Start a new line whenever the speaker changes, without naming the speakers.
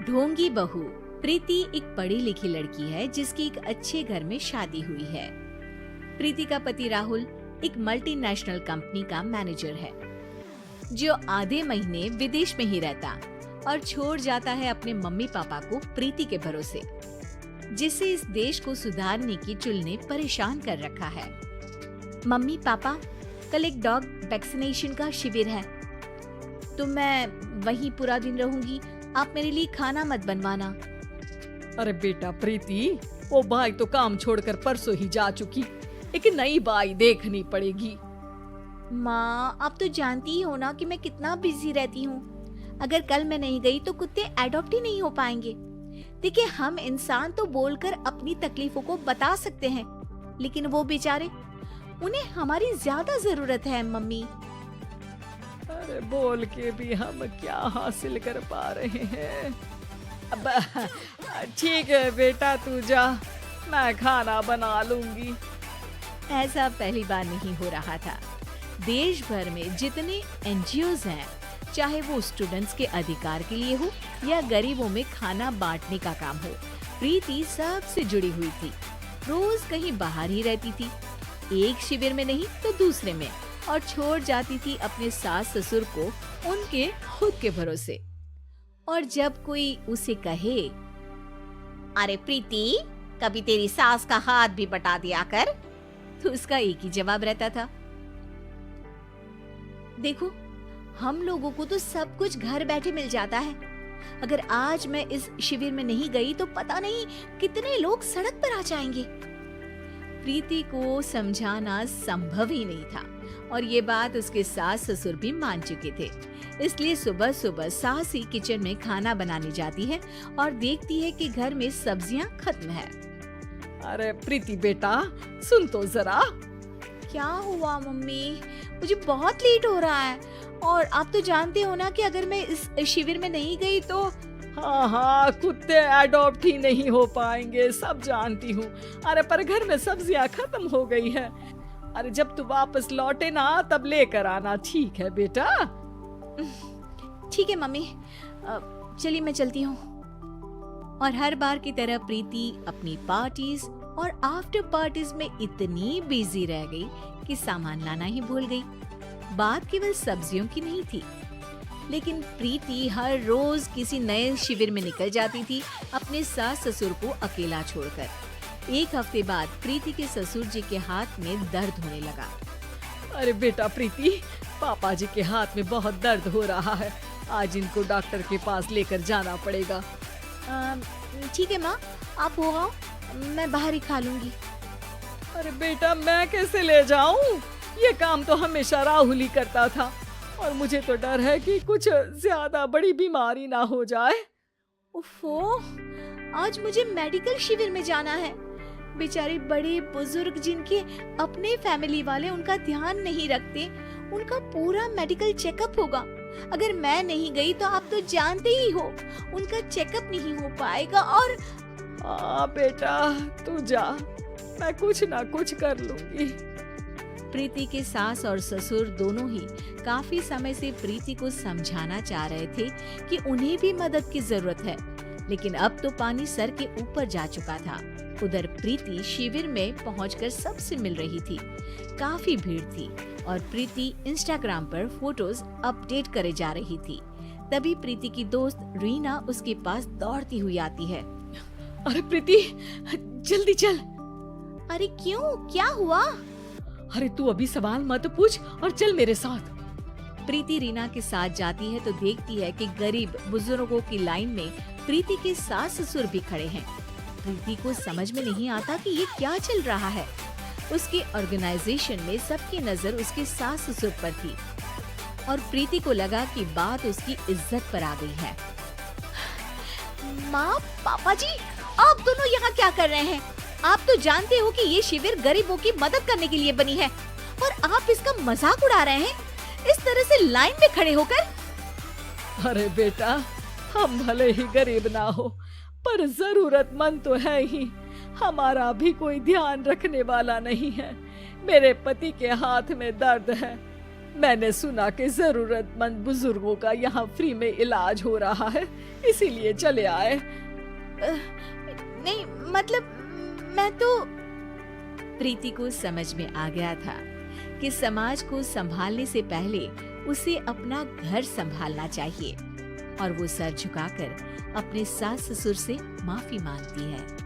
ढोंगी बहू। प्रीति एक पढ़ी लिखी लड़की है जिसकी एक अच्छे घर में शादी हुई है। प्रीति का पति राहुल एक मल्टीनेशनल कंपनी का मैनेजर है जो आधे महीने विदेश में ही रहता और छोड़ जाता है अपने मम्मी पापा को प्रीति के भरोसे, जिससे इस देश को सुधारने की चुल ने परेशान कर रखा है। मम्मी पापा, कल एक डॉग वैक्सीनेशन का शिविर है तो मैं वहीं पूरा दिन रहूंगी। आप मेरे लिए खाना मत बनवाना।
अरे बेटा प्रीति, वो बाई तो काम छोड़कर परसों ही जा चुकी, एक नई बाई देखनी पड़ेगी।
माँ, आप तो जानती ही हो ना कि मैं कितना बिजी रहती हूँ। अगर कल मैं नहीं गई तो कुत्ते एडॉप्ट ही नहीं हो पाएंगे। देखिए, हम इंसान तो बोलकर अपनी तकलीफों को बता सकते हैं, लेकिन वो बेचारे, उन्हें हमारी ज्यादा जरूरत है मम्मी।
अरे बोल के भी हम क्या हासिल कर पा रहे हैं। अब ठीक है बेटा, तू जा, मैं खाना बना लूंगी।
ऐसा पहली बार नहीं हो रहा था। देश भर में जितने एनजीओज हैं, चाहे वो स्टूडेंट्स के अधिकार के लिए हो या गरीबों में खाना बांटने का काम हो, प्रीति सबसे जुड़ी हुई थी। रोज कहीं बाहर ही रहती थी, एक शिविर में नहीं तो दूसरे में, और छोड़ जाती थी अपने सास ससुर को उनके खुद के भरोसे। और जब कोई उसे कहे, अरे प्रीति, कभी तेरी सास का हाथ भी बटा दिया कर, तो उसका एक ही जवाब रहता था, देखो, हम लोगों को तो सब कुछ घर बैठे मिल जाता है। अगर आज मैं इस शिविर में नहीं गई तो पता नहीं कितने लोग सड़क पर आ जाएंगे। प्रीति को समझाना संभव ही नहीं था और ये बात उसके सास ससुर भी मान चुके थे। इसलिए सुबह सुबह सास ही किचन में खाना बनाने जाती है और देखती है कि घर में सब्जियां खत्म है।
अरे प्रीति बेटा, सुन तो जरा।
क्या हुआ मम्मी? मुझे बहुत लेट हो रहा है और आप तो जानते हो ना कि अगर मैं इस शिविर में नहीं गई तो।
हाँ, कुत्ते एडॉप्ट ही नहीं हो पाएंगे, सब जानती हूँ। अरे पर घर में सब्जियां खत्म हो गई है। अरे जब तू वापस लौटे ना तब लेकर आना, ठीक है बेटा?
ठीक है मम्मी, चलिए मैं चलती हूँ। और हर बार की तरह प्रीति अपनी पार्टीज और आफ्टर पार्टीज में इतनी बिजी रह गई कि सामान लाना ही भूल गई। बात केवल सब्जियों की नहीं थी, लेकिन प्रीति हर रोज किसी नए शिविर में निकल जाती थी अपने सास ससुर को अकेला छोड़कर। एक हफ्ते बाद प्रीति के ससुर जी के हाथ में दर्द होने लगा।
अरे बेटा प्रीति, पापा जी के हाथ में बहुत दर्द हो रहा है, आज इनको डॉक्टर के पास लेकर जाना पड़ेगा।
ठीक है माँ, आप हो आओ, मैं बाहर ही खा लूंगी।
अरे बेटा, मैं कैसे ले जाऊं? ये काम तो हमेशा राहुल ही करता था और मुझे तो डर है कि कुछ ज्यादा बड़ी बीमारी ना हो जाए।
उफ़ो, आज मुझे मेडिकल शिविर में जाना है। बेचारे बड़े बुजुर्ग जिनके अपने फैमिली वाले उनका ध्यान नहीं रखते, उनका पूरा मेडिकल चेकअप होगा। अगर मैं नहीं गई तो आप तो जानते ही हो, उनका चेकअप नहीं हो पाएगा। और
हाँ बेटा, तू जा, मैं कुछ ना कुछ कर लूंगी।
प्रीति के सास और ससुर दोनों ही काफी समय से प्रीति को समझाना चाह रहे थे कि उन्हें भी मदद की जरूरत है, लेकिन अब तो पानी सर के ऊपर जा चुका था। उधर प्रीति शिविर में पहुंचकर सबसे मिल रही थी। काफी भीड़ थी और प्रीति इंस्टाग्राम पर फोटोज अपडेट करे जा रही थी। तभी प्रीति की दोस्त रीना उसके पास दौड़ती हुई आती है।
अरे प्रीति, जल्दी चल।
अरे क्यों, क्या हुआ?
अरे तू अभी सवाल मत पूछ और चल मेरे साथ।
प्रीति रीना के साथ जाती है तो देखती है कि गरीब बुजुर्गों की लाइन में प्रीति के सास ससुर भी खड़े हैं। प्रीति को समझ में नहीं आता कि ये क्या चल रहा है। उसके ऑर्गेनाइजेशन में सबकी नजर उसके सास ससुर पर थी और प्रीति को लगा कि बात उसकी इज्जत पर आ गई है। माँ, पापा जी, आप दोनों यहाँ क्या कर रहे हैं? आप तो जानते हो कि ये शिविर गरीबों की मदद करने के लिए बनी है और आप इसका मजाक उड़ा रहे हैं इस तरह से लाइन में खड़े होकर।
अरे बेटा, हम भले ही गरीब ना हो पर जरूरतमंद तो है ही। हमारा भी कोई ध्यान रखने वाला नहीं है। मेरे पति के हाथ में दर्द है, मैंने सुना कि जरूरतमंद बुजुर्गों का यहाँ फ्री में इलाज हो रहा है, इसीलिए चले आए।
नहीं मतलब मैं तो। प्रीति को समझ में आ गया था कि समाज को संभालने से पहले उसे अपना घर संभालना चाहिए और वो सर झुकाकर अपने सास ससुर से माफी मांगती है।